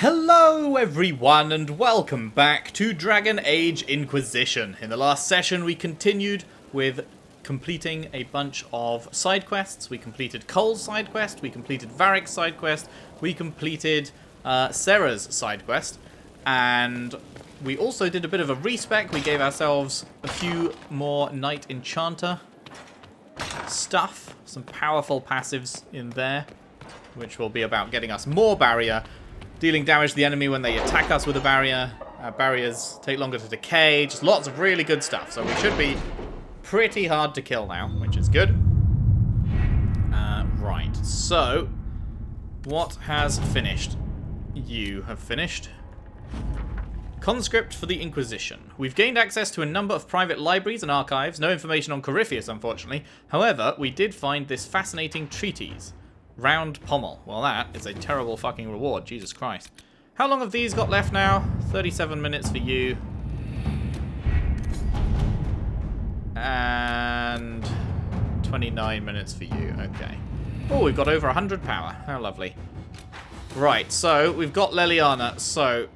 Hello everyone and welcome back to Dragon Age Inquisition. In the last session we continued with completing a bunch of side quests. We completed Cole's side quest, we completed Varric's side quest, we completed Sarah's side quest, and we also did a bit of a respec. We gave ourselves a few more Knight Enchanter stuff, some powerful passives in there, which will be about getting us more barrier, dealing damage to the enemy when they attack us with a barrier. Barriers take longer to decay, just lots of really good stuff. So we should be pretty hard to kill now, which is good. Right, so what has finished? You have finished. Conscript for the Inquisition. We've gained access to a number of private libraries and archives. No information on Corypheus, unfortunately. However, we did find this fascinating treatise. Round Pommel. Well, that is a terrible fucking reward. Jesus Christ. How long have these got left now? 37 minutes for you. And 29 minutes for you. Okay. Oh, we've got over 100 power. How lovely. Right, so we've got Leliana. So,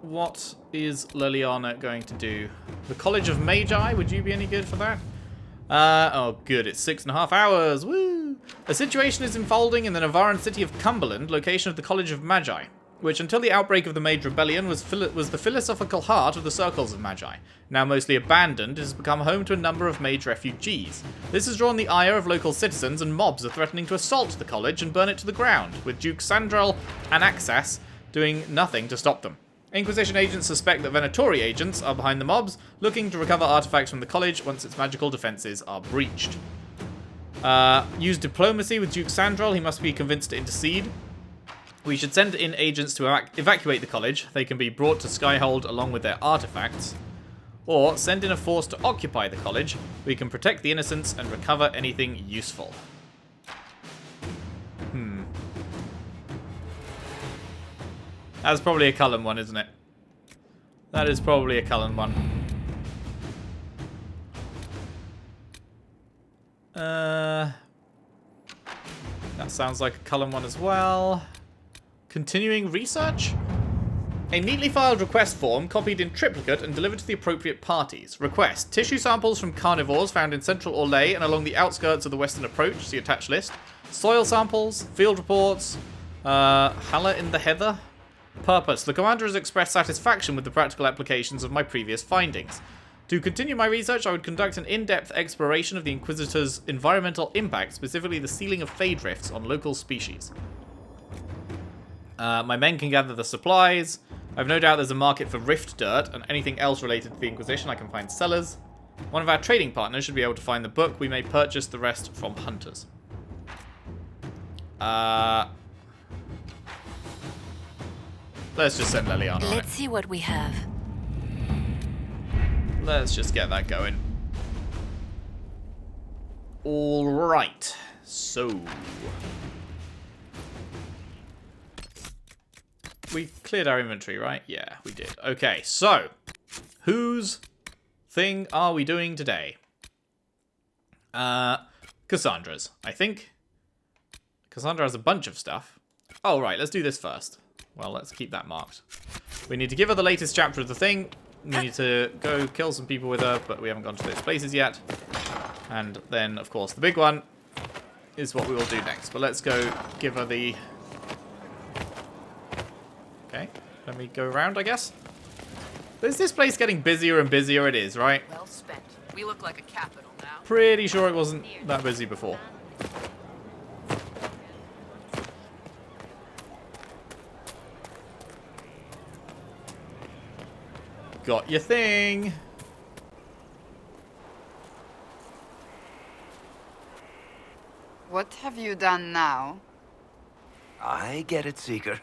what is Leliana going to do? The College of Magi? Would you be any good for that? Oh, good. It's 6.5 hours. Woo! A situation is unfolding in the Navaran city of Cumberland, location of the College of Magi, which until the outbreak of the Mage Rebellion was the philosophical heart of the Circles of Magi. Now mostly abandoned, it has become home to a number of mage refugees. This has drawn the ire of local citizens, and mobs are threatening to assault the college and burn it to the ground, with Duke Sandrel and Axas doing nothing to stop them. Inquisition agents suspect that Venatori agents are behind the mobs, looking to recover artifacts from the college once its magical defenses are breached. Use diplomacy with Duke Sandrel. He must be convinced to intercede. We should send in agents to evacuate the college. They can be brought to Skyhold along with their artifacts. Or send in a force to occupy the college. We can protect the innocents and recover anything useful. That's probably a Cullen one, isn't it? That is probably a Cullen one. That sounds like a Cullen one as well. Continuing research? A neatly filed request form, copied in triplicate and delivered to the appropriate parties. Request: tissue samples from carnivores found in central Orlais and along the outskirts of the western approach. See attached list. Soil samples, field reports, Halla in the Heather. Purpose: the commander has expressed satisfaction with the practical applications of my previous findings. To continue my research, I would conduct an in-depth exploration of the Inquisitor's environmental impact, specifically the sealing of fade rifts on local species. My men can gather the supplies. I've no doubt there's a market for rift dirt and anything else related to the Inquisition. I can find sellers. One of our trading partners should be able to find the book. We may purchase the rest from hunters. Let's just send Leliana on it. Let's see what we have. Let's just get that going. Alright. So. We cleared our inventory, right? Yeah, we did. Okay, so. Whose thing are we doing today? Cassandra's, I think. Cassandra has a bunch of stuff. Oh, right, let's do this first. Well, let's keep that marked. We need to give her the latest chapter of the thing. We need to go kill some people with her, but we haven't gone to those places yet. And then, of course, the big one is what we will do next. But let's go give her the... Okay, let me go around, I guess. Is this place getting busier and busier? It is, right? Well spent. We look like a capital now. Pretty sure it wasn't that busy before. Got your thing. What have you done now? I get it, Seeker.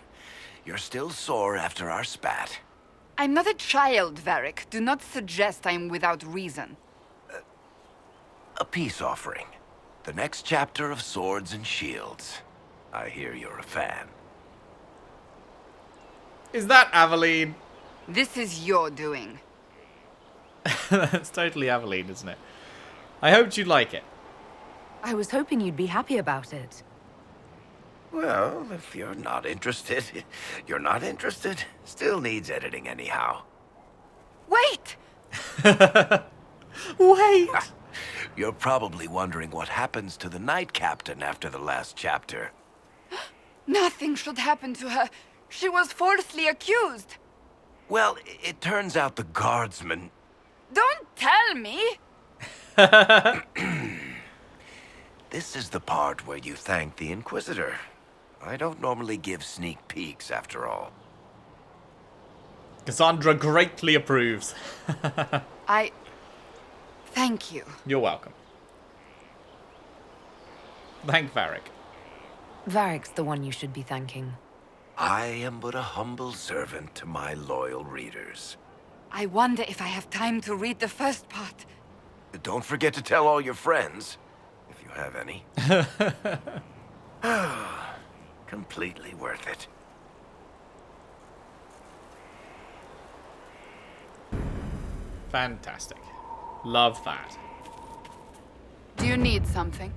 You're still sore after our spat. I'm not a child, Varric. Do not suggest I'm without reason. A peace offering. The next chapter of Swords and Shields. I hear you're a fan. Is that Aveline? This is your doing. That's totally Aveline, isn't it? I hoped you'd like it. I was hoping you'd be happy about it. Well, if you're not interested, you're not interested. Still needs editing anyhow. Wait! Wait! You're probably wondering what happens to the Knight Captain after the last chapter. Nothing should happen to her. She was falsely accused. Well, it turns out the guardsman... Don't tell me! This is the part where you thank the Inquisitor. I don't normally give sneak peeks, after all. Cassandra greatly approves. Thank you. You're welcome. Thank Varric. Varric's the one you should be thanking. I am but a humble servant to my loyal readers. I wonder if I have time to read the first part. Don't forget to tell all your friends, if you have any. Completely worth it. Fantastic. Love that. Do you need something?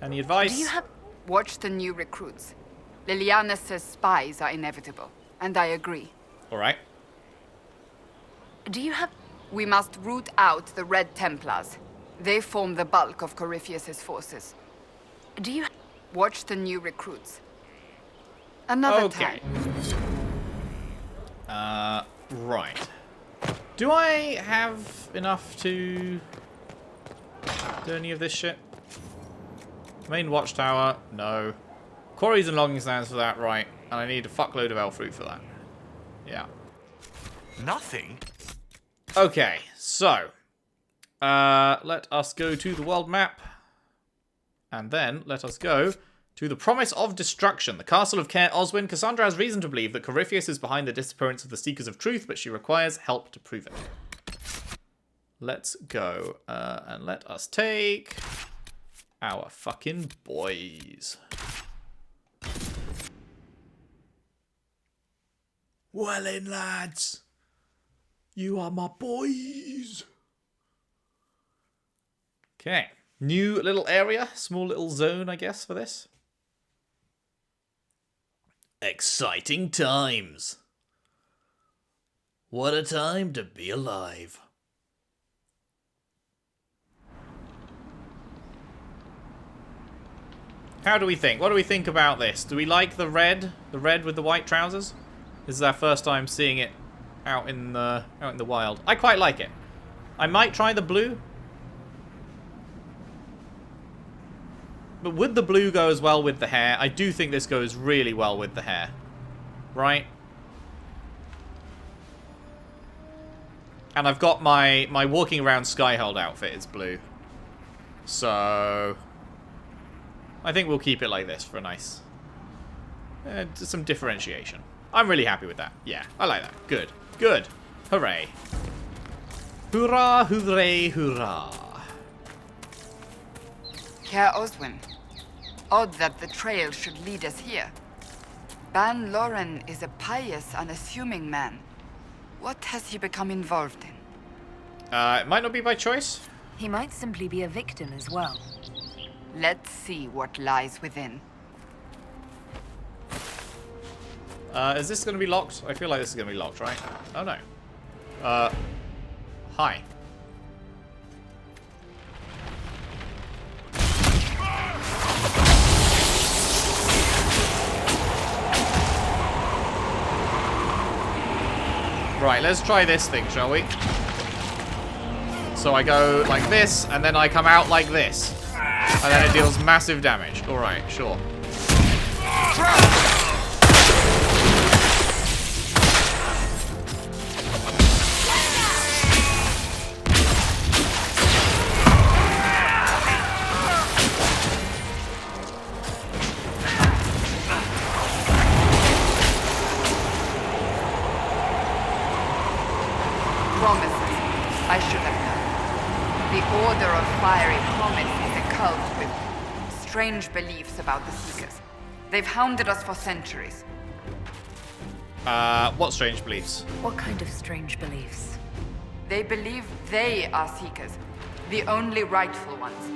Any advice? Do you have... Watch the new recruits. Liliana says spies are inevitable, and I agree. Alright. Do you have... We must root out the Red Templars. They form the bulk of Corypheus's forces. Do you... Watch the new recruits. Another Okay. time. Right. Do I have enough to do any of this shit? Main watchtower? No. Quarries and logging stands for that, right. And I need a fuckload of elf fruit for that. Yeah. Nothing? Okay, so. Let us go to the world map. And then let us go to the Promise of Destruction, the Castle of Caer Oswin. Cassandra has reason to believe that Corypheus is behind the disappearance of the Seekers of Truth, but she requires help to prove it. Let's go. And let us take our fucking boys. Well in, lads. You are my boys. Okay. New little area. Small little zone, I guess, for this. Exciting times. What a time to be alive. How do we think? What do we think about this? Do we like the red? The red with the white trousers? This is our first time seeing it out in the wild. I quite like it. I might try the blue. But would the blue go as well with the hair? I do think this goes really well with the hair. Right? And I've got my walking around Skyhold outfit is blue. So I think we'll keep it like this for a nice... some differentiation. I'm really happy with that. Yeah, I like that. Good. Good. Hooray. Hurrah, hooray, hurrah. Caer Oswin. Odd that the trail should lead us here. Ban Loren is a pious, unassuming man. What has he become involved in? It might not be by choice. He might simply be a victim as well. Let's see what lies within. Is this going to be locked? I feel like this is going to be locked, right? Oh, no. Hi. Right, let's try this thing, shall we? So I go like this, and then I come out like this. And then it deals massive damage. Alright, sure. Promises. I should have known. The Order of Fiery Promise is a cult with strange beliefs about the Seekers. They've hounded us for centuries. What strange beliefs? What kind of strange beliefs? They believe they are Seekers, the only rightful ones.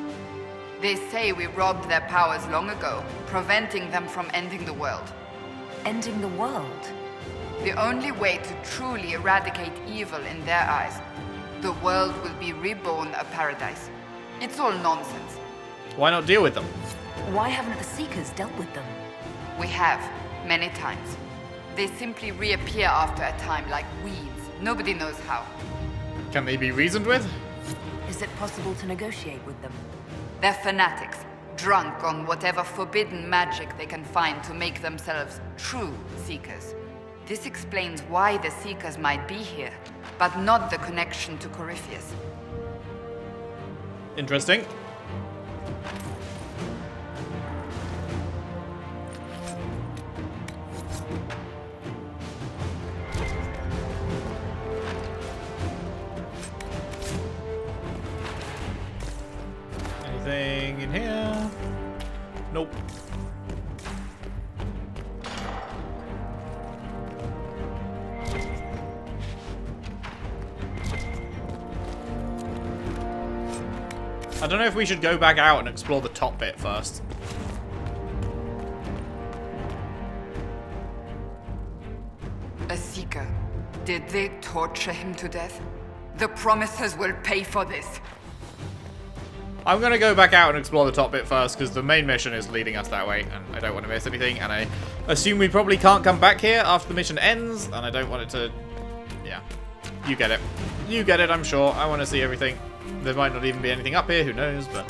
They say we robbed their powers long ago, preventing them from ending the world. Ending the world? The only way to truly eradicate evil in their eyes, the world will be reborn a paradise. It's all nonsense. Why not deal with them? Why haven't the Seekers dealt with them? We have, many times. They simply reappear after a time like weeds. Nobody knows how. Can they be reasoned with? Is it possible to negotiate with them? They're fanatics, drunk on whatever forbidden magic they can find to make themselves true Seekers. This explains why the Seekers might be here, but not the connection to Corypheus. Interesting. Anything in here? Nope. I don't know if we should go back out and explore the top bit first. A Seeker. Did they torture him to death? The Promisers will pay for this. I'm going to go back out and explore the top bit first, because the main mission is leading us that way, and I don't want to miss anything, and I assume we probably can't come back here after the mission ends, and I don't want it to... Yeah. You get it. You get it, I'm sure. I want to see everything. There might not even be anything up here, who knows, but...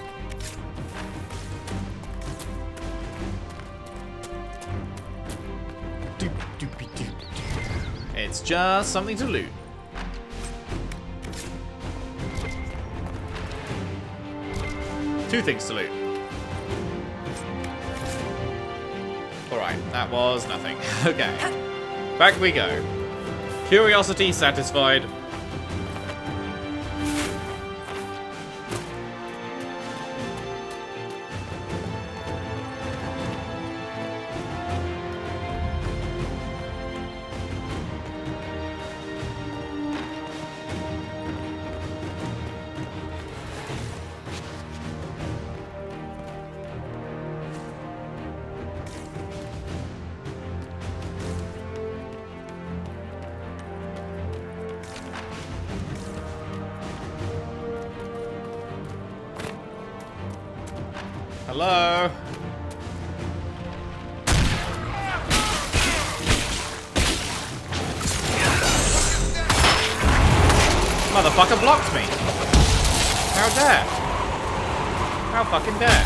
It's just something to loot. Two things to loot. Alright, that was nothing. Okay. Back we go. Curiosity satisfied. Hello? Motherfucker blocked me. How dare? How fucking dare?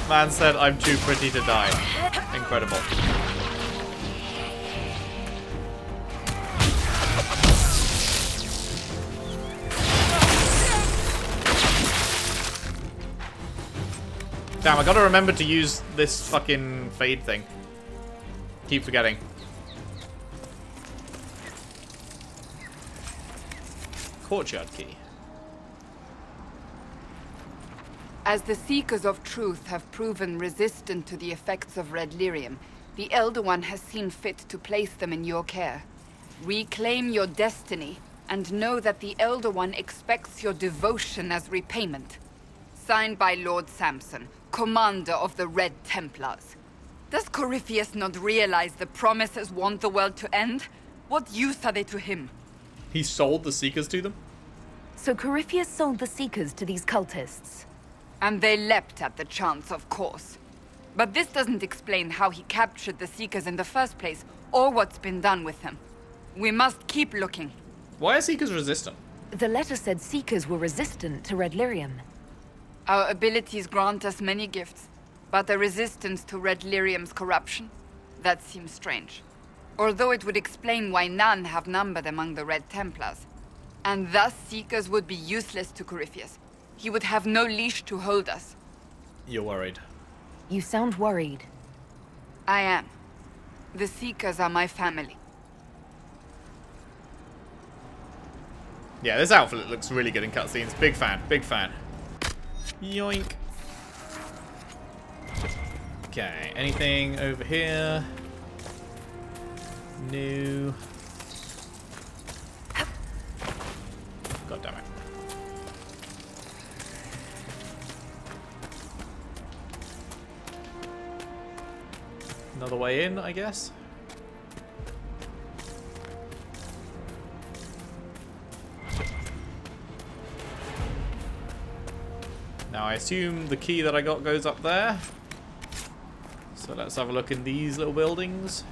Man said I'm too pretty to die. Incredible. Damn, I gotta remember to use this fucking fade thing. Keep forgetting. Courtyard key. As the Seekers of Truth have proven resistant to the effects of red lyrium, the Elder One has seen fit to place them in your care. Reclaim your destiny, and know that the Elder One expects your devotion as repayment. Signed by Lord Samson, Commander of the Red Templars. Does Corypheus not realize the Promisers want the world to end? What use are they to him? He sold the Seekers to them? So Corypheus sold the Seekers to these cultists. And they leapt at the chance, of course. But this doesn't explain how he captured the Seekers in the first place, or what's been done with them. We must keep looking. Why are Seekers resistant? The letter said Seekers were resistant to red lyrium. Our abilities grant us many gifts, but a resistance to red lyrium's corruption? That seems strange. Although it would explain why none have numbered among the Red Templars. And thus Seekers would be useless to Corypheus. He would have no leash to hold us. You're worried. You sound worried. I am. The Seekers are my family. Yeah, this outfit looks really good in cutscenes. Big fan, big fan. Yoink. Okay, anything over here? No. God damn it. Another way in, I guess. Now I assume the key that I got goes up there. So let's have a look in these little buildings.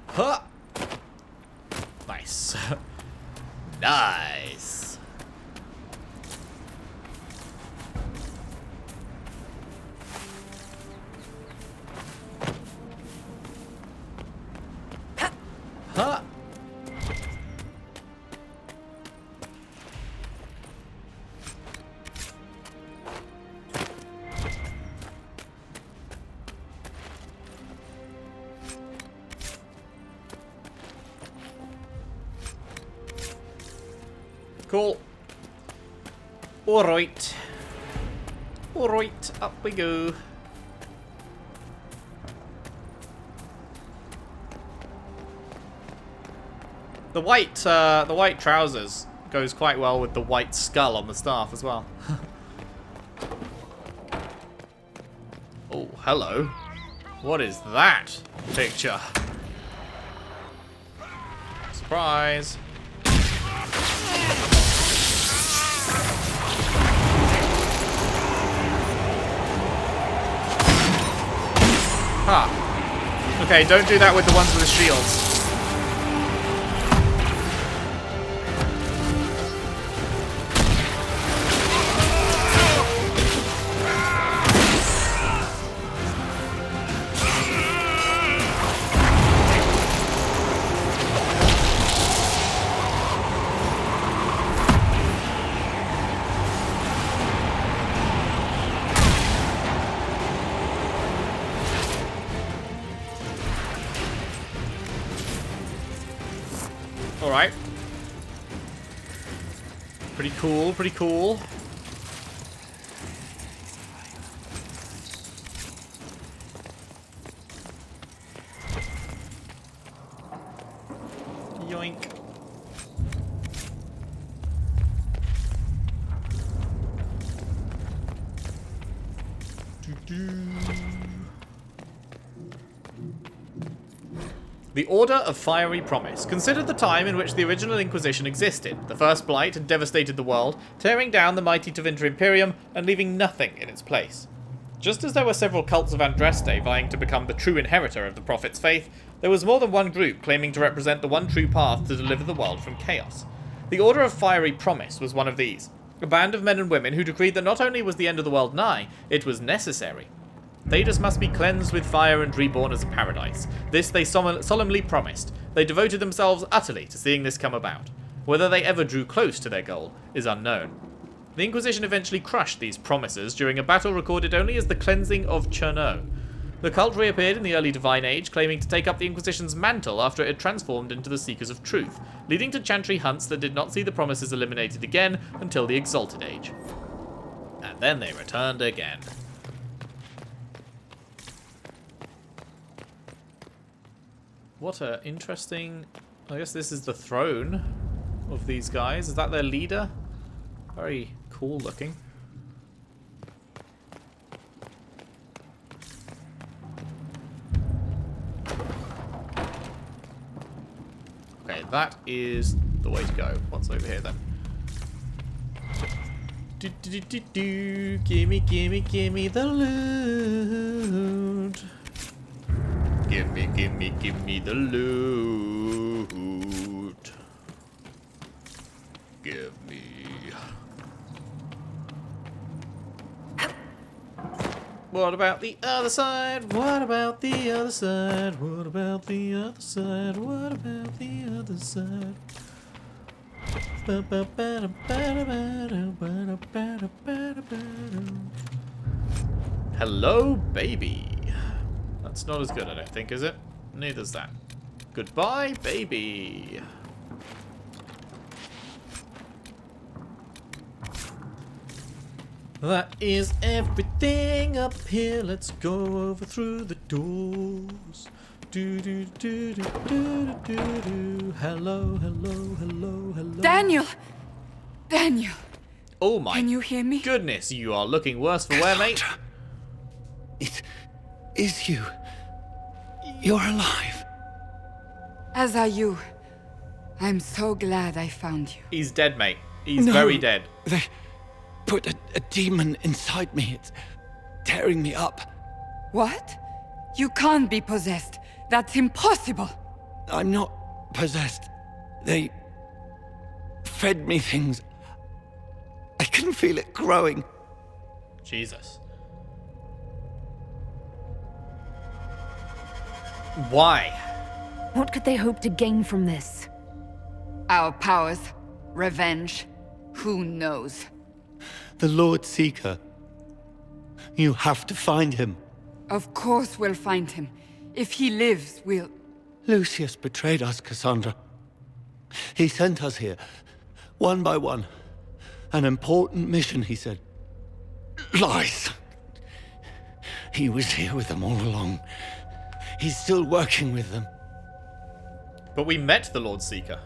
Huh! Nice. Nice. Huh! Cool. Alright. Alright, up we go. The white trousers goes quite well with the white skull on the staff as well. Oh, hello. What is that picture? Surprise. Huh. Okay, don't do that with the ones with the shields. Alright. Pretty cool, pretty cool. Yoink. The Order of Fiery Promise considered the time in which the original Inquisition existed. The First Blight had devastated the world, tearing down the mighty Tevinter Imperium and leaving nothing in its place. Just as there were several cults of Andraste vying to become the true inheritor of the Prophet's faith, there was more than one group claiming to represent the one true path to deliver the world from chaos. The Order of Fiery Promise was one of these, a band of men and women who decreed that not only was the end of the world nigh, it was necessary. Thedas must be cleansed with fire and reborn as a paradise. This they solemnly promised. They devoted themselves utterly to seeing this come about. Whether they ever drew close to their goal is unknown. The Inquisition eventually crushed these promises during a battle recorded only as the Cleansing of Cherno. The cult reappeared in the early Divine Age, claiming to take up the Inquisition's mantle after it had transformed into the Seekers of Truth, leading to chantry hunts that did not see the promises eliminated again until the Exalted Age. And then they returned again. What a interesting... I guess this is the throne of these guys. Is that their leader? Very cool looking. Okay, that is the way to go. What's over here then? Gimme, gimme, gimme the loot. Gimme, gimme, gimme the loot. Give me. What about the other side? What about the other side? What about the other side? What about the other side? Hello, baby. It's not as good, I don't think, is it? Neither's that. Goodbye, baby. That is everything up here. Let's go over through the doors. Do do do do do do do. Hello, hello, hello, hello. Daniel! Daniel! Oh my Can you hear me? goodness, you are looking worse for wear, mate. It is you. You're alive. As are you. I'm so glad I found you. He's dead, mate. He's No, very dead. They put a demon inside me. It's tearing me up. What? You can't be possessed. That's impossible. I'm not possessed. They fed me things. I can feel it growing. Jesus. Why? What could they hope to gain from this? Our powers, revenge, who knows? The Lord Seeker. You have to find him. Of course we'll find him. If he lives, we'll... Lucius betrayed us, Cassandra. He sent us here, one by one. An important mission, he said. Lies. He was here with them all along. He's still working with them. But we met the Lord Seeker.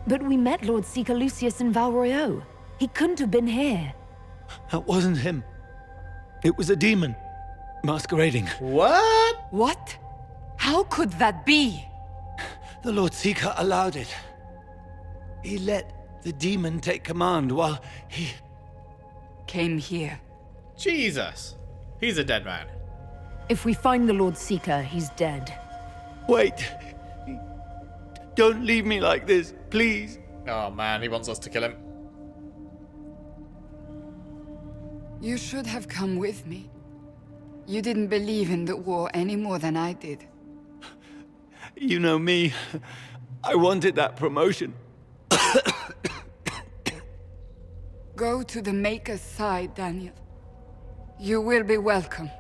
But we met Lord Seeker Lucius in Val Royeaux. He couldn't have been here. That wasn't him. It was a demon, masquerading. What? What? How could that be? The Lord Seeker allowed it. He let the demon take command while he... Came here. Jesus. He's a dead man. If we find the Lord Seeker, he's dead. Wait. Don't leave me like this, please. Oh man, he wants us to kill him. You should have come with me. You didn't believe in the war any more than I did. You know me. I wanted that promotion. Go to the Maker's side, Daniel. You will be welcome.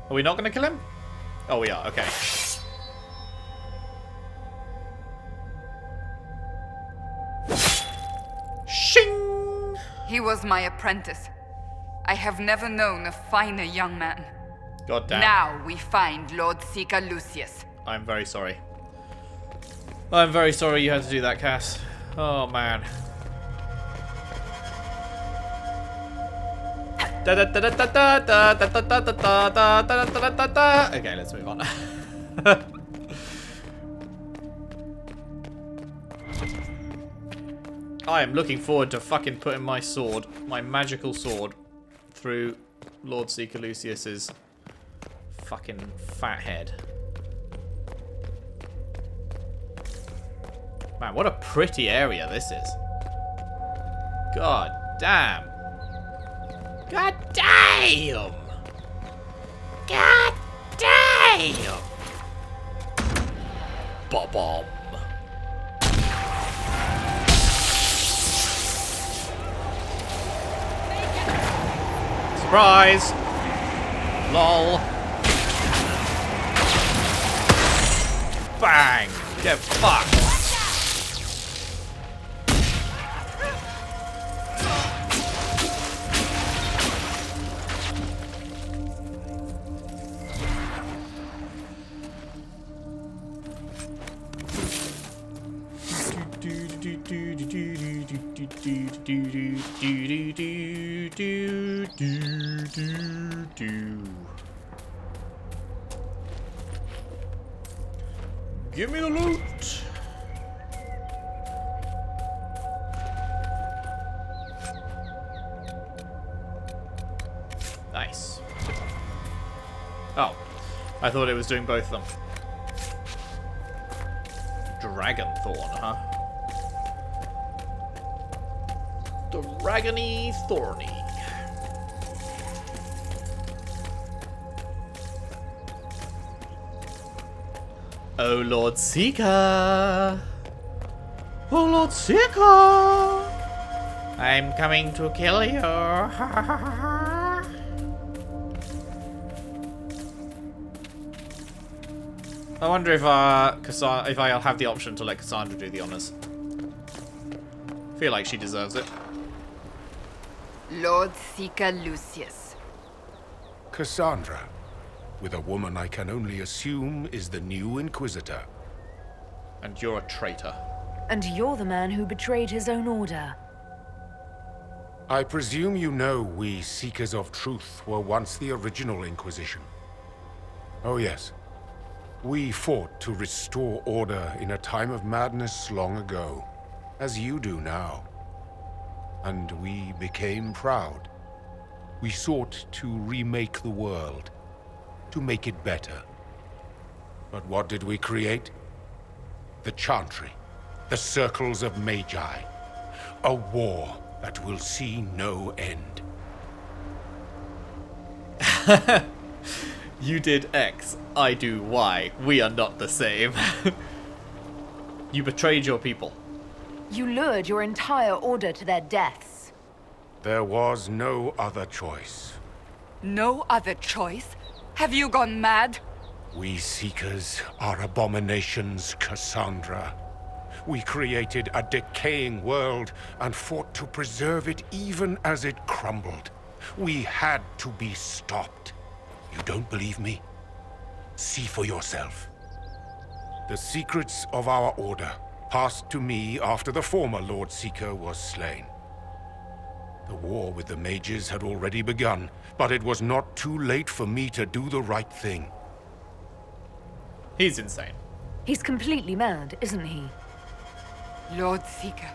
Are we not going to kill him? Oh, we are. Okay. Shing! He was my apprentice. I have never known a finer young man. God damn. Now we find Lord Seeker Lucius. I'm very sorry. I'm very sorry you had to do that, Cass. Oh, man. Okay, let's move on. I am looking forward to fucking putting my sword, my magical sword, through Lord Seeker Lucius's fucking fat head. Man, what a pretty area this is. God damn. God damn! God damn! Ba-bomb. Surprise! Lol. Bang! Get fucked! Give me the loot. Nice. Oh, I thought it was doing both of them. Dragon Thorn, huh? Dragony Thorny. Oh, Lord Seeker. Oh, Lord Seeker. I'm coming to kill you. I wonder if if I'll have the option to let Cassandra do the honors. Feel like she deserves it. Lord Seeker Lucius. Cassandra, with a woman I can only assume is the new Inquisitor. And you're a traitor. And you're the man who betrayed his own order. I presume you know we Seekers of Truth were once the original Inquisition. Oh yes. We fought to restore order in a time of madness long ago, as you do now. And we became proud. We sought to remake the world, to make it better. But what did we create? The Chantry, the Circles of Magi. A war that will see no end. You did X, I do Y. We are not the same. You betrayed your people. You lured your entire order to their deaths. There was no other choice. No other choice? Have you gone mad? We Seekers are abominations, Cassandra. We created a decaying world and fought to preserve it even as it crumbled. We had to be stopped. You don't believe me? See for yourself. The secrets of our order passed to me after the former Lord Seeker was slain. The war with the mages had already begun, but it was not too late for me to do the right thing. He's insane. He's completely mad, isn't he? Lord Seeker,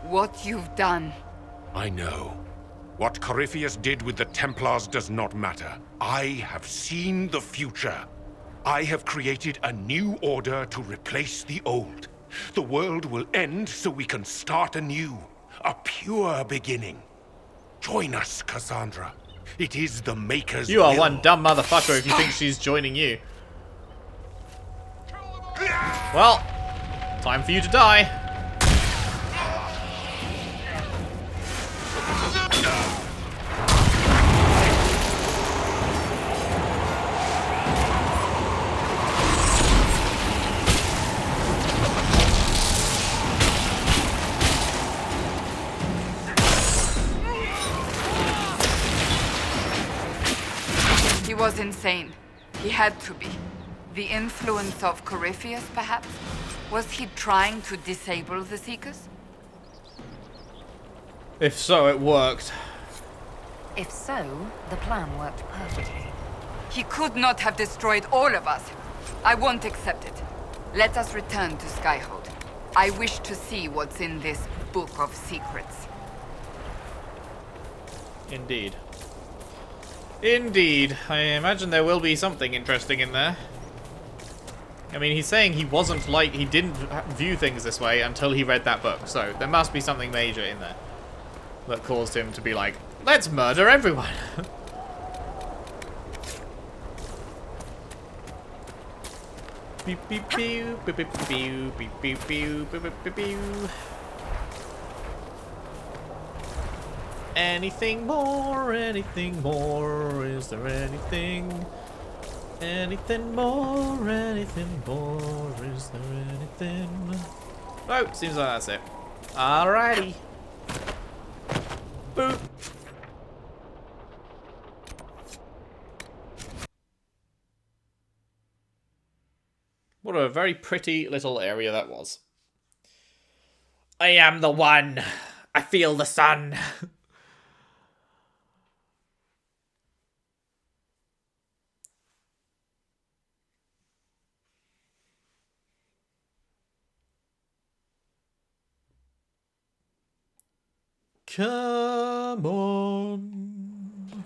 what you've done. I know. What Corypheus did with the Templars does not matter. I have seen the future. I have created a new order to replace the old. The world will end so we can start anew. A pure beginning. Join us, Cassandra. It is the Maker's You are will. one dumb motherfucker if you think she's joining you. Well, time for you to die. He was insane. He had to be. The influence of Corypheus, perhaps? Was he trying to disable the Seekers? If so, it worked. If so, the plan worked perfectly. He could not have destroyed all of us. I won't accept it. Let us return to Skyhold. I wish to see what's in this book of secrets. Indeed. Indeed. I imagine there will be something interesting in there. I mean, he's saying he wasn't like... He didn't view things this way until he read that book. So, there must be something major in there that caused him to be like, let's murder everyone. Beep, beep, pew, beep, beep, pew, beep, beep, pew, beep, beep, beep, pew. Anything more? Anything more? Is there anything? Anything more? Anything more? Is there anything? No, seems like that's it. Alrighty. Boop. What a very pretty little area that was. I am the one. I feel the sun. Come on.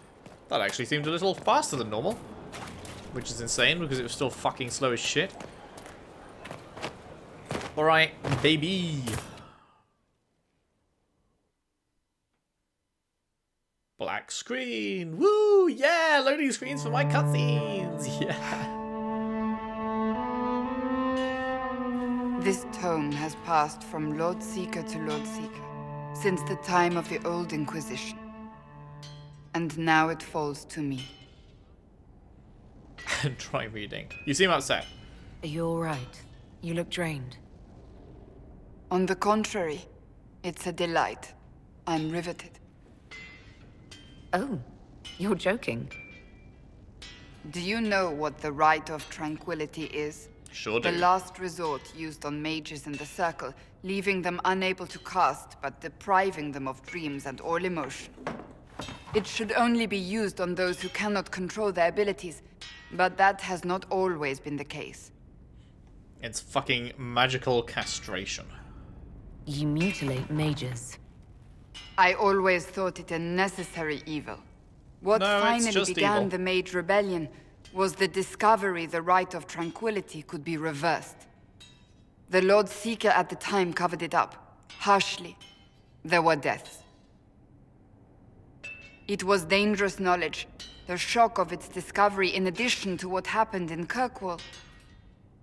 That actually seemed a little faster than normal. Which is insane because it was still fucking slow as shit. Alright, baby. Black screen. Woo! Yeah! Loading screens for my cutscenes! Yeah! This tome has passed from Lord Seeker to Lord Seeker. since the time of the old Inquisition. And now it falls to me. Try reading. You seem upset. Are you alright? You look drained. On the contrary, it's a delight. I'm riveted. Oh, you're joking. Do you know what the Rite of Tranquility is? Sure do. The last resort used on mages in the Circle, leaving them unable to cast, but depriving them of dreams and all emotion. It should only be used on those who cannot control their abilities, but that has not always been the case. It's fucking magical castration. You mutilate mages. I always thought it a necessary evil. What No, it's finally just began evil. the Mage Rebellion was the discovery the Rite of Tranquility could be reversed. The Lord Seeker at the time covered it up, harshly. There were deaths. It was dangerous knowledge, the shock of its discovery in addition to what happened in Kirkwall.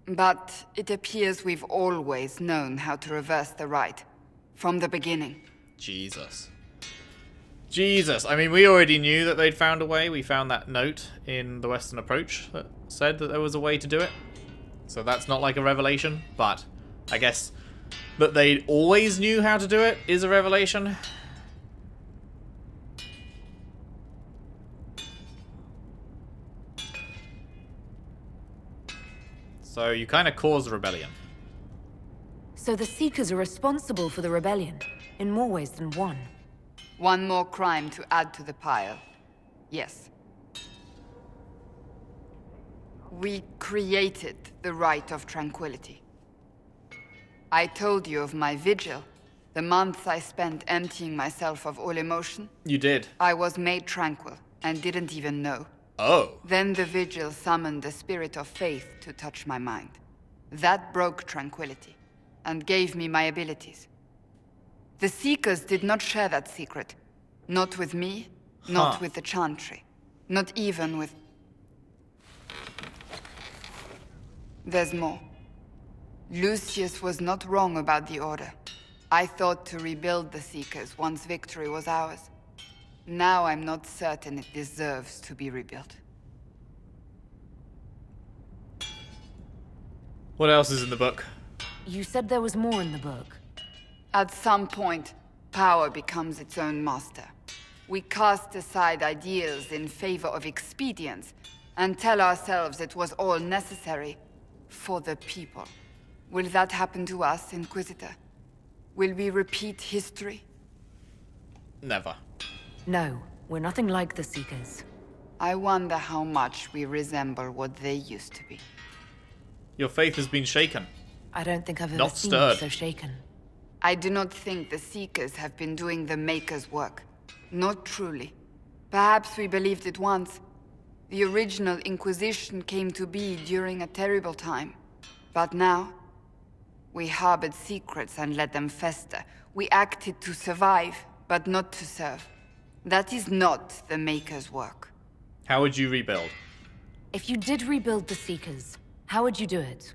But it appears we've always known how to reverse the Rite, from the beginning. Jesus. Jesus. I mean, we already knew that they'd found a way. We found that note in the Western Approach that said that there was a way to do it. So that's not like a revelation, but I guess that they always knew how to do it is a revelation. So you kind of caused the rebellion. So the Seekers are responsible for the rebellion, in more ways than one. One more crime to add to the pile. Yes. We created the Rite of Tranquility. I told you of my vigil, the months I spent emptying myself of all emotion. You did. I was made tranquil, and didn't even know. Oh. Then the vigil summoned the spirit of faith to touch my mind. That broke tranquility, and gave me my abilities. The Seekers did not share that secret. Not with me, not with the Chantry, not even with... There's more. Lucius was not wrong about the Order. I thought to rebuild the Seekers once victory was ours. Now I'm not certain it deserves to be rebuilt. What else is in the book? You said there was more in the book. At some point, power becomes its own master. We cast aside ideals in favor of expedience, and tell ourselves it was all necessary for the people. Will that happen to us, Inquisitor? Will we repeat history? Never. No, we're nothing like the Seekers. I wonder how much we resemble what they used to be. Your faith has been shaken. I don't think I've ever Not seen stirred. it so shaken. I do not think the Seekers have been doing the Maker's work. Not truly. Perhaps we believed it once. The original Inquisition came to be during a terrible time. But now, we harbored secrets and let them fester. We acted to survive, but not to serve. That is not the Maker's work. How would you rebuild? If you did rebuild the Seekers, how would you do it?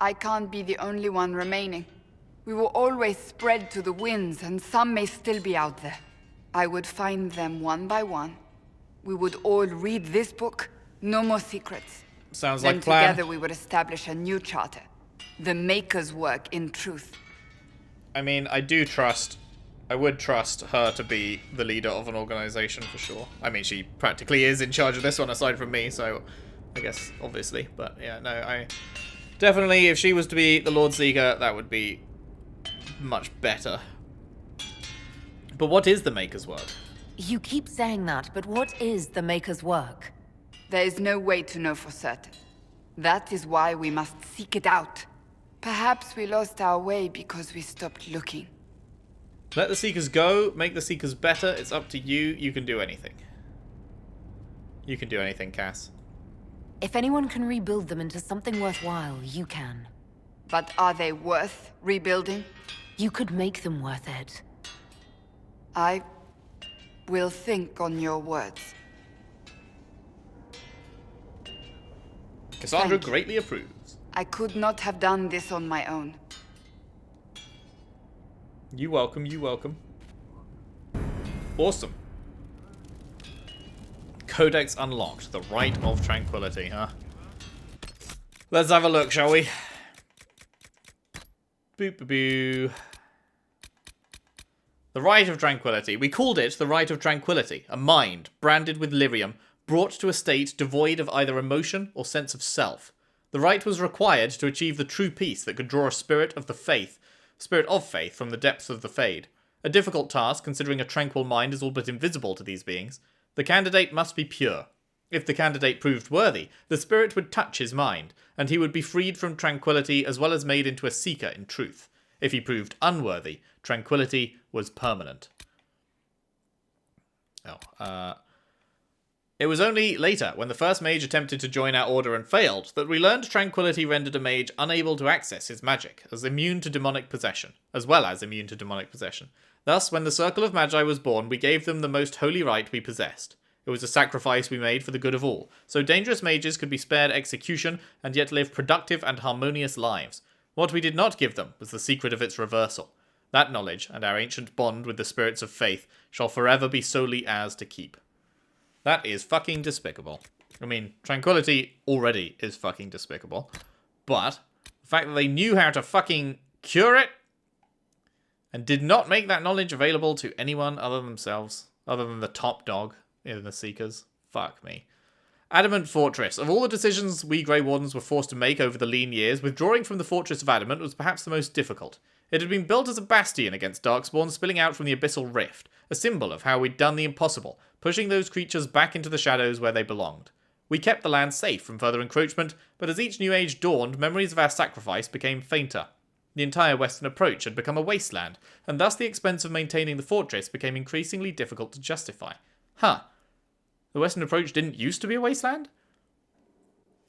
I can't be the only one remaining. We will always spread to the winds, and some may still be out there. I would find them one by one. We would all read this book. No more secrets. Sounds Then like plan. together we would establish a new charter. The Maker's work in truth. I mean, I would trust her to be the leader of an organization for sure. I mean, she practically is in charge of this one aside from me, so I guess obviously. But yeah, no, I definitely, if she was to be the Lord Seeker, that would be much better. But what is the Maker's work? You keep saying that, but what is the Maker's work? There is no way to know for certain. That is why we must seek it out. Perhaps we lost our way because we stopped looking. Let the Seekers go, make the Seekers better, it's up to you, you can do anything. You can do anything, Cass. If anyone can rebuild them into something worthwhile, you can. But are they worth rebuilding? You could make them worth it. I will think on your words. Cassandra Thank you. greatly approves. I could not have done this on my own. You welcome, you welcome. Awesome. Codex unlocked. The Rite of Tranquility, huh? Let's have a look, shall we? Boop-a-boo. The Rite of Tranquility. We called it the Rite of Tranquility, a mind branded with lyrium, brought to a state devoid of either emotion or sense of self. The rite was required to achieve the true peace that could draw a spirit of faith from the depths of the Fade. A difficult task, considering a tranquil mind is all but invisible to these beings. The candidate must be pure. If the candidate proved worthy, the spirit would touch his mind, and he would be freed from tranquility as well as made into a seeker in truth. If he proved unworthy, tranquility was permanent. It was only later, when the first mage attempted to join our order and failed, that we learned tranquility rendered a mage unable to access his magic, as well as immune to demonic possession. Thus, when the Circle of Magi was born, we gave them the most holy rite we possessed. It was a sacrifice we made for the good of all, so dangerous mages could be spared execution and yet live productive and harmonious lives. What we did not give them was the secret of its reversal. That knowledge, and our ancient bond with the spirits of faith, shall forever be solely ours to keep. That is fucking despicable. I mean, tranquility already is fucking despicable, but the fact that they knew how to fucking cure it and did not make that knowledge available to anyone other than themselves, other than the top dog in the Seekers. Fuck me. Adamant Fortress. Of all the decisions we Grey Wardens were forced to make over the lean years, withdrawing from the Fortress of Adamant was perhaps the most difficult. It had been built as a bastion against Darkspawn spilling out from the Abyssal Rift, a symbol of how we'd done the impossible, pushing those creatures back into the shadows where they belonged. We kept the land safe from further encroachment, but as each new age dawned, memories of our sacrifice became fainter. The entire western approach had become a wasteland, and thus the expense of maintaining the fortress became increasingly difficult to justify. Huh. The western approach didn't used to be a wasteland?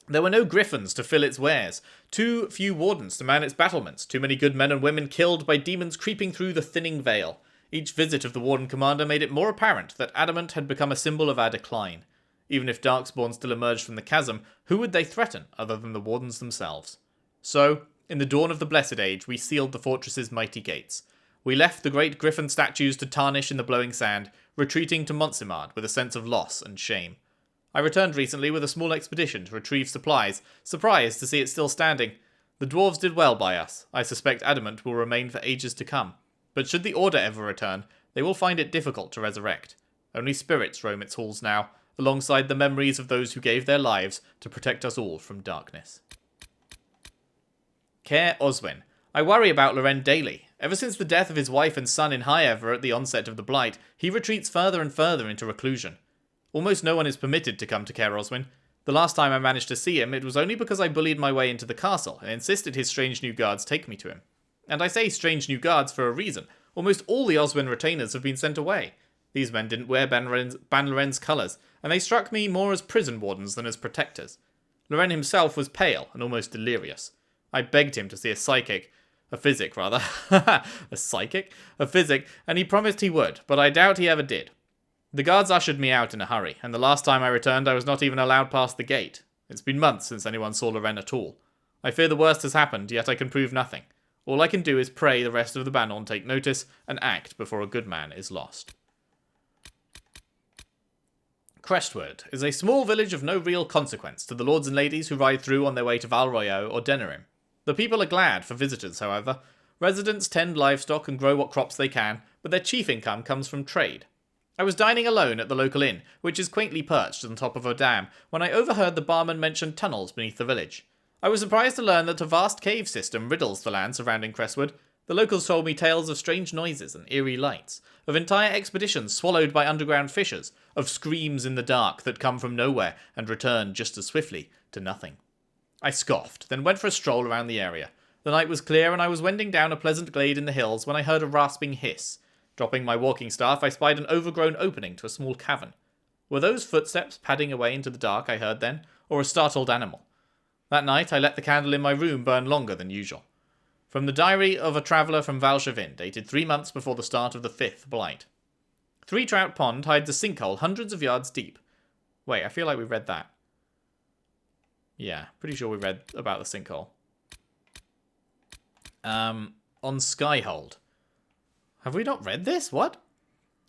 There were no griffins to fill its wares, too few wardens to man its battlements, too many good men and women killed by demons creeping through the thinning veil. Each visit of the warden commander made it more apparent that Adamant had become a symbol of our decline. Even if Darkspawn still emerged from the chasm, who would they threaten other than the wardens themselves? So, in the dawn of the Blessed Age, we sealed the fortress's mighty gates. We left the great griffin statues to tarnish in the blowing sand, retreating to Montsimard with a sense of loss and shame. I returned recently with a small expedition to retrieve supplies, surprised to see it still standing. The dwarves did well by us. I suspect Adamant will remain for ages to come. But should the Order ever return, they will find it difficult to resurrect. Only spirits roam its halls now, alongside the memories of those who gave their lives to protect us all from darkness. Care Oswin. I worry about Loren daily. Ever since the death of his wife and son in High Ever at the onset of the Blight, he retreats further and further into reclusion. Almost no one is permitted to come to Care Oswin. The last time I managed to see him, it was only because I bullied my way into the castle and insisted his strange new guards take me to him. And I say strange new guards for a reason. Almost all the Oswin retainers have been sent away. These men didn't wear Ban Loren's colours, and they struck me more as prison wardens than as protectors. Loren himself was pale and almost delirious. I begged him to see a psychic, and he promised he would, but I doubt he ever did. The guards ushered me out in a hurry, and the last time I returned I was not even allowed past the gate. It's been months since anyone saw Loren at all. I fear the worst has happened, yet I can prove nothing. All I can do is pray the rest of the Banon take notice and act before a good man is lost. Crestwood is a small village of no real consequence to the lords and ladies who ride through on their way to Val Royeaux or Denerim. The people are glad for visitors, however. Residents tend livestock and grow what crops they can, but their chief income comes from trade. I was dining alone at the local inn, which is quaintly perched on top of a dam, when I overheard the barman mention tunnels beneath the village. I was surprised to learn that a vast cave system riddles the land surrounding Crestwood. The locals told me tales of strange noises and eerie lights, of entire expeditions swallowed by underground fissures, of screams in the dark that come from nowhere and return just as swiftly to nothing. I scoffed, then went for a stroll around the area. The night was clear and I was wending down a pleasant glade in the hills when I heard a rasping hiss. Dropping my walking staff, I spied an overgrown opening to a small cavern. Were those footsteps padding away into the dark I heard then, or a startled animal? That night I let the candle in my room burn longer than usual. From the diary of a traveller from Valchevin, dated 3 months before the start of the 5th Blight. Three Trout Pond hides a sinkhole hundreds of yards deep. Wait, I feel like we read that. Yeah, pretty sure we read about the sinkhole. On Skyhold. Have we not read this? What?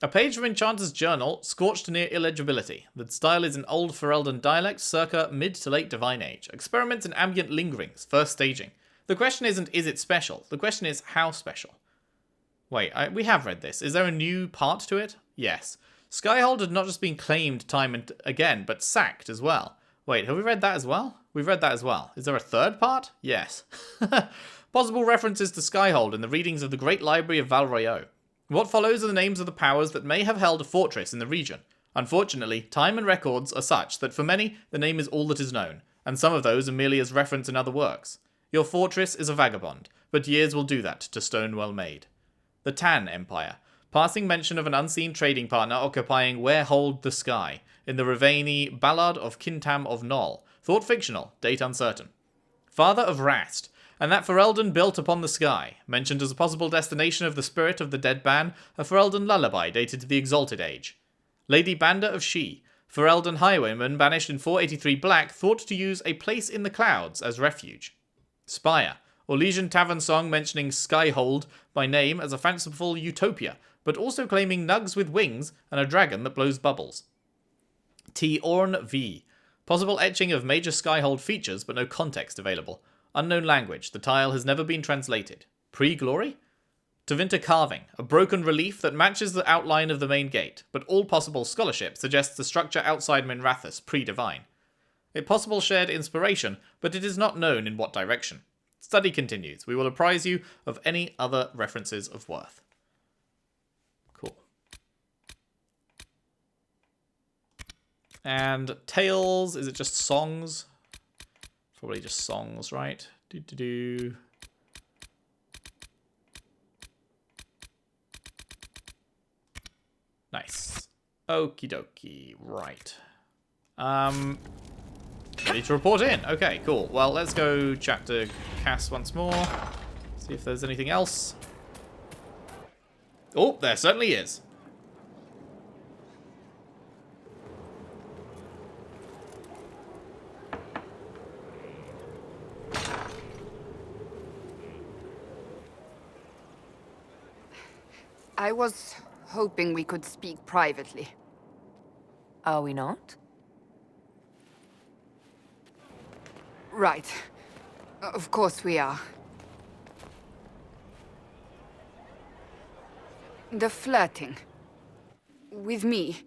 A page from Enchanter's journal, scorched to near illegibility. The style is in Old Ferelden dialect, circa mid to late Divine Age. Experiments in ambient lingerings, first staging. The question isn't, is it special? The question is, how special? Wait, we have read this. Is there a new part to it? Yes. Skyhold had not just been claimed time and again, but sacked as well. Wait, have we read that as well? We've read that as well. Is there a third part? Yes. Possible references to Skyhold in the readings of the Great Library of Val Royeaux. What follows are the names of the powers that may have held a fortress in the region. Unfortunately, time and records are such that for many, the name is all that is known, and some of those are merely as reference in other works. Your fortress is a vagabond, but years will do that to stone well made. The Tan Empire. Passing mention of an unseen trading partner occupying Where Hold the Sky, in the Ravani Ballad of Kintam of Noll. Thought fictional, date uncertain. Father of Rast. And that Ferelden built upon the sky, mentioned as a possible destination of the spirit of the dead ban, a Ferelden lullaby dated to the Exalted Age. Lady Banda of She, Ferelden highwayman banished in 483 Black, thought to use a place in the clouds as refuge. Spire, Orlesian tavern song mentioning Skyhold by name as a fanciful utopia, but also claiming nugs with wings and a dragon that blows bubbles. T. Orn V, possible etching of major Skyhold features, but no context available. Unknown language. The tile has never been translated. Pre-glory? Tevinter carving. A broken relief that matches the outline of the main gate, but all possible scholarship suggests the structure outside Minrathous pre-divine. A possible shared inspiration, but it is not known in what direction. Study continues. We will apprise you of any other references of worth. Cool. And tales, is it just songs? Probably just songs, right? Do. Nice. Okie dokie. Right. Ready to report in. Okay, cool. Well, let's go chat to Cass once more. See if there's anything else. Oh, there certainly is. I was hoping we could speak privately. Are we not? Right. Of course we are. The flirting. With me.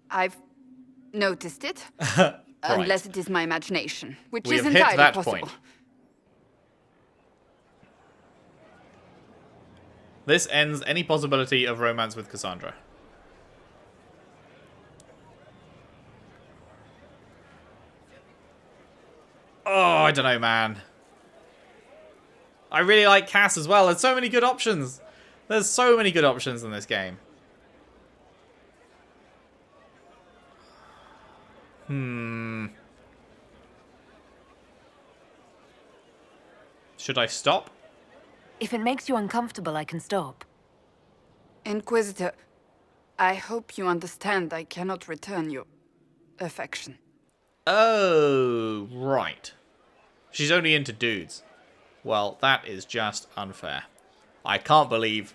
I've noticed it. Right. Unless it is my imagination, which We is have hit entirely that possible. point. This ends any possibility of romance with Cassandra. Oh, I don't know, man. I really like Cass as well. There's so many good options. There's so many good options in this game. Should I stop? If it makes you uncomfortable, I can stop. Inquisitor, I hope you understand I cannot return your affection. Oh, right. She's only into dudes. Well, that is just unfair. I can't believe...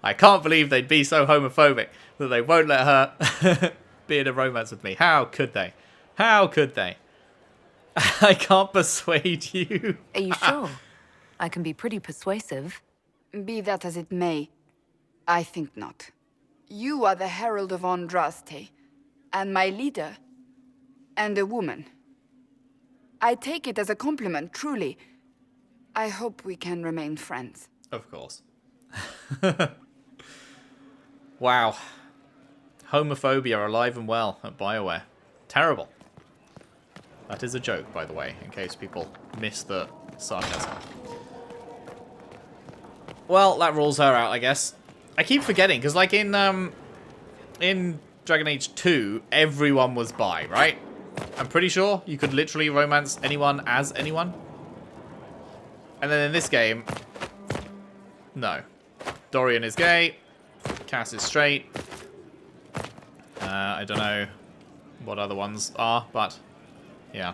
I can't believe they'd be so homophobic that they won't let her be in a romance with me. How could they? How could they? I can't persuade you. Are you sure? I can be pretty persuasive. Be that as it may, I think not. You are the herald of Andraste, and my leader, and a woman. I take it as a compliment, truly. I hope we can remain friends. Of course. Wow. Homophobia alive and well at BioWare. Terrible. That is a joke, by the way, in case people miss the sarcasm. Well, that rules her out, I guess. I keep forgetting, because like in Dragon Age 2, everyone was bi, right? I'm pretty sure you could literally romance anyone as anyone. And then in this game, no. Dorian is gay. Cass is straight. I don't know what other ones are, but yeah.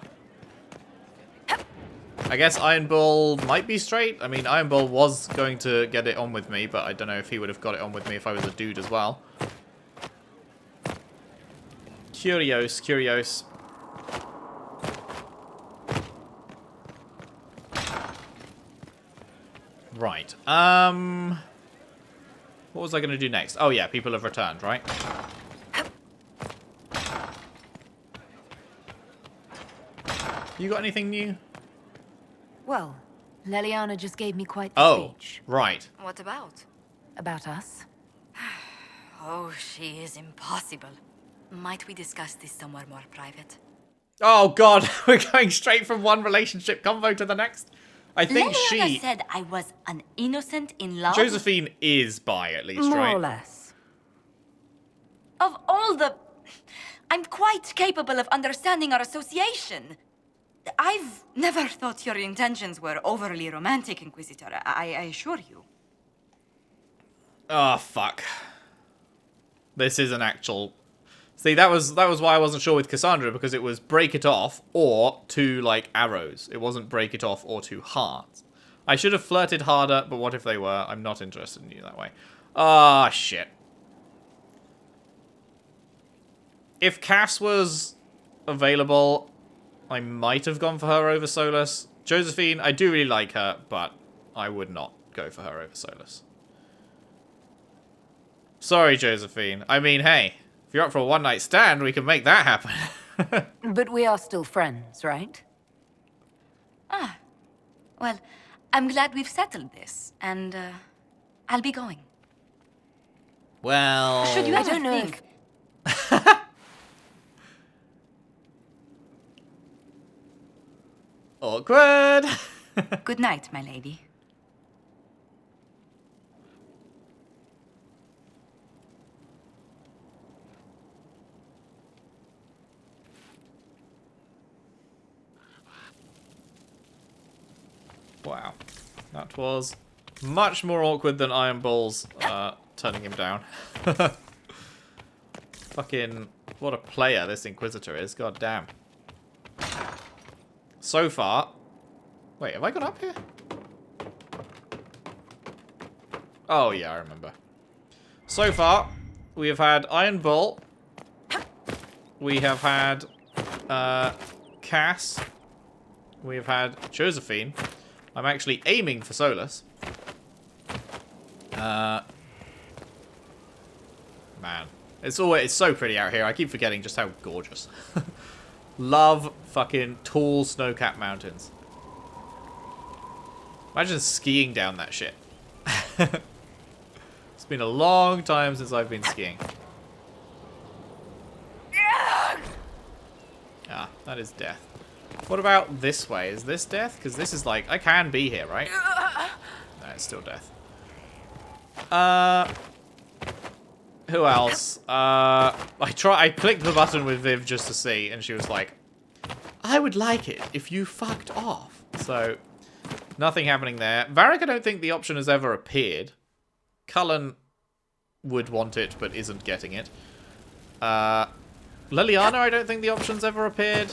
I guess Iron Bull might be straight. I mean, Iron Bull was going to get it on with me, but I don't know if he would have got it on with me if I was a dude as well. Curious, curious. Right. What was I going to do next? Oh, yeah, people have returned, right? You got anything new? Well, Leliana just gave me quite the speech. Right. What about? About us. Oh, she is impossible. Might we discuss this somewhere more private? Oh, God. We're going straight from one relationship convo to the next. I think Leliana said I was an innocent in love. Josephine is bi, at least, More right? or less. Of all the... I'm quite capable of understanding our association. I've never thought your intentions were overly romantic, Inquisitor. I assure you. Oh, fuck. This is an actual... See, that was why I wasn't sure with Cassandra, because it was break it off or two, like, arrows. It wasn't break it off or two hearts. I should have flirted harder, but what if they were? I'm not interested in you that way. Ah, shit. If Cass was available, I might have gone for her over Solus. Josephine, I do really like her, but I would not go for her over Solus. Sorry, Josephine. I mean, hey... If you're up for a one-night stand, we can make that happen. But we are still friends, right? Ah. Well, I'm glad we've settled this, and, I'll be going. Well... Should you I ever don't know think... Awkward. Good night, my lady. Wow. That was much more awkward than Iron Bull's turning him down. Fucking... What a player this Inquisitor is. God damn. So far... Wait, have I gone up here? Oh, yeah, I remember. So far, we have had Iron Bull. We have had Cass. We have had Josephine. I'm actually aiming for Solus. Man. It's so pretty out here. I keep forgetting just how gorgeous. Love fucking tall snow-capped mountains. Imagine skiing down that shit. It's been a long time since I've been skiing. Ah, that is death. What about this way? Is this death? Because this is like... I can be here, right? No, it's still death. Who else? I clicked the button with Viv just to see, and she was like, I would like it if you fucked off. So, nothing happening there. Varric, I don't think the option has ever appeared. Cullen would want it, but isn't getting it. Leliana, I don't think the option's ever appeared.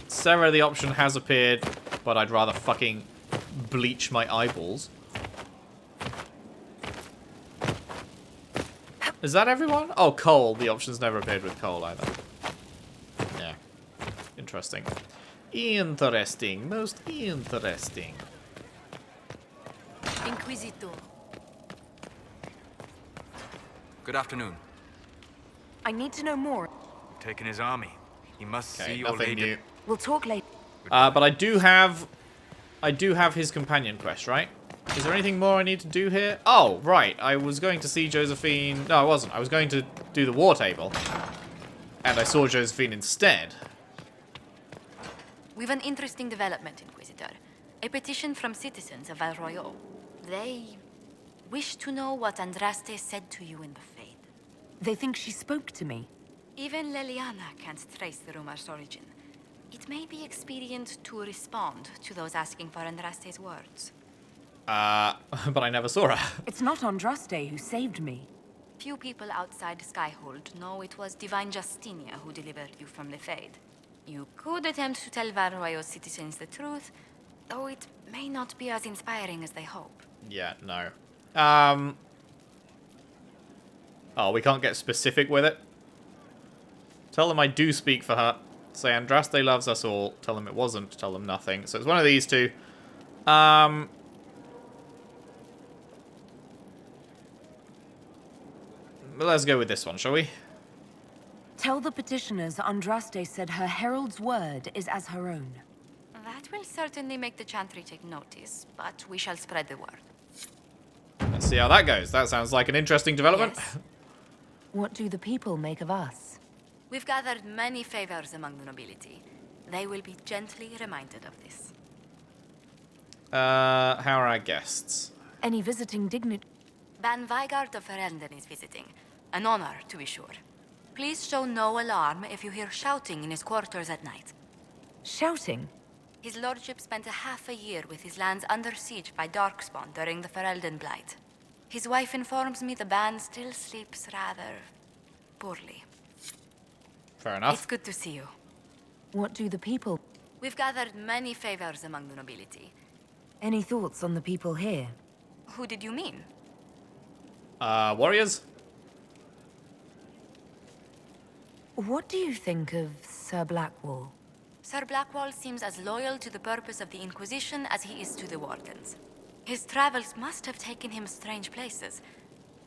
Sarah, the option has appeared, but I'd rather fucking bleach my eyeballs. Is that everyone? Oh, Cole. The option's never appeared with Cole either. Yeah. Interesting. Interesting. Most interesting. Inquisitor. Good afternoon. I need to know more. Taking his army. He must Okay, see your nothing lady. new. We'll talk later. But I do have his companion quest, right? Is there anything more I need to do here? Oh, right. I was going to see Josephine. No, I wasn't. I was going to do the war table. And I saw Josephine instead. We've an interesting development, Inquisitor. A petition from citizens of Val Royal. They wish to know what Andraste said to you in the Fade. They think she spoke to me. Even Leliana can't trace the rumor's origin. It may be expedient to respond to those asking for Andraste's words. But I never saw her. It's not Andraste who saved me. Few people outside Skyhold know it was Divine Justinia who delivered you from the Fade. You could attempt to tell Varroyo's citizens the truth, though it may not be as inspiring as they hope. Yeah, no. Oh, we can't get specific with it. Tell them I do speak for her. Say Andraste loves us all. Tell them it wasn't. Tell them nothing. So it's one of these two. Let's go with this one, shall we? Tell the petitioners Andraste said her herald's word is as her own. That will certainly make the Chantry take notice, but we shall spread the word. Let's see how that goes. That sounds like an interesting development. Yes. What do the people make of us? We've gathered many favors among the nobility. They will be gently reminded of this. How are our guests? Any visiting dignity? Ban Vigard of Ferelden is visiting. An honor, to be sure. Please show no alarm if you hear shouting in his quarters at night. Shouting? His lordship spent a half a year with his lands under siege by Darkspawn during the Ferelden Blight. His wife informs me the Ban still sleeps rather poorly. Fair enough. It's good to see you. What do the people? We've gathered many favors among the nobility. Any thoughts on the people here? Who did you mean? Warriors? What do you think of Sir Blackwall? Sir Blackwall seems as loyal to the purpose of the Inquisition as he is to the Wardens. His travels must have taken him strange places.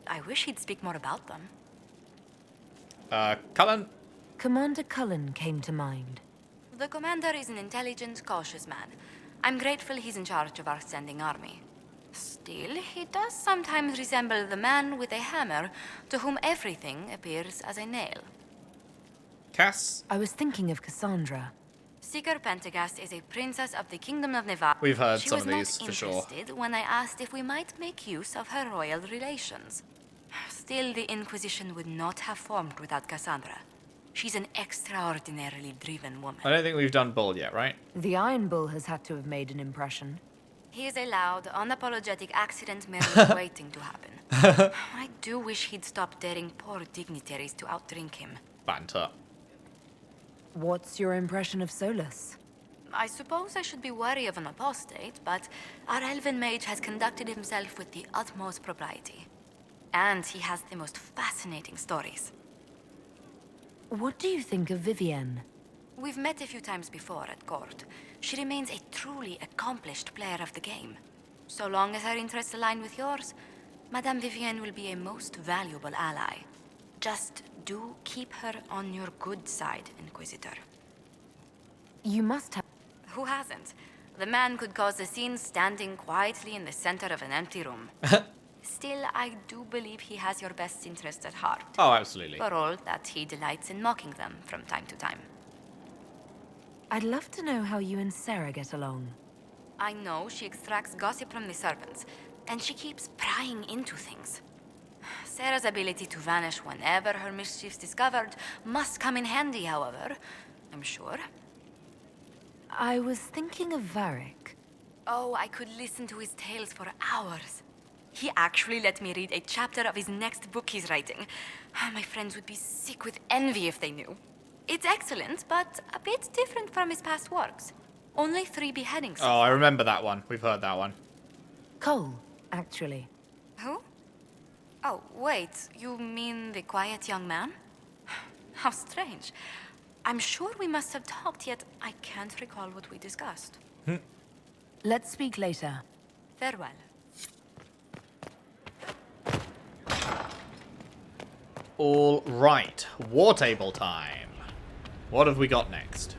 I wish he'd speak more about them. Cullen? Commander Cullen came to mind. The commander is an intelligent, cautious man. I'm grateful he's in charge of our standing army. Still, he does sometimes resemble the man with a hammer to whom everything appears as a nail. Cass? I was thinking of Cassandra. Seeker Pentagast is a princess of the Kingdom of Nevada. We've heard She some was of these, not for sure. interested when I asked if we might make use of her royal relations. Still, the Inquisition would not have formed without Cassandra. She's an extraordinarily driven woman. I don't think we've done Bull yet, right? The Iron Bull has had to have made an impression. He is a loud, unapologetic accident merely waiting to happen. I do wish he'd stop daring poor dignitaries to outdrink him. Banter. What's your impression of Solus? I suppose I should be wary of an apostate, but our elven mage has conducted himself with the utmost propriety. And he has the most fascinating stories. What do you think of Vivienne? We've met a few times before at court. She remains a truly accomplished player of the game. So long as her interests align with yours, Madame Vivienne will be a most valuable ally. Just do keep her on your good side, Inquisitor. You must have... Who hasn't? The man could cause a scene standing quietly in the center of an empty room. Still, I do believe he has your best interest at heart. Oh, absolutely. For all that he delights in mocking them from time to time. I'd love to know how you and Sarah get along. I know she extracts gossip from the servants, and she keeps prying into things. Sarah's ability to vanish whenever her mischief's discovered must come in handy, however, I'm sure. I was thinking of Varric. Oh, I could listen to his tales for hours. He actually let me read a chapter of his next book he's writing. My friends would be sick with envy if they knew. It's excellent, but a bit different from his past works. Only 3 beheadings. Oh, I remember that one. We've heard that one. Cole, actually. Who? Oh, wait, you mean the quiet young man? How strange. I'm sure we must have talked, yet I can't recall what we discussed. Let's speak later. Farewell. All right. War table time. What have we got next?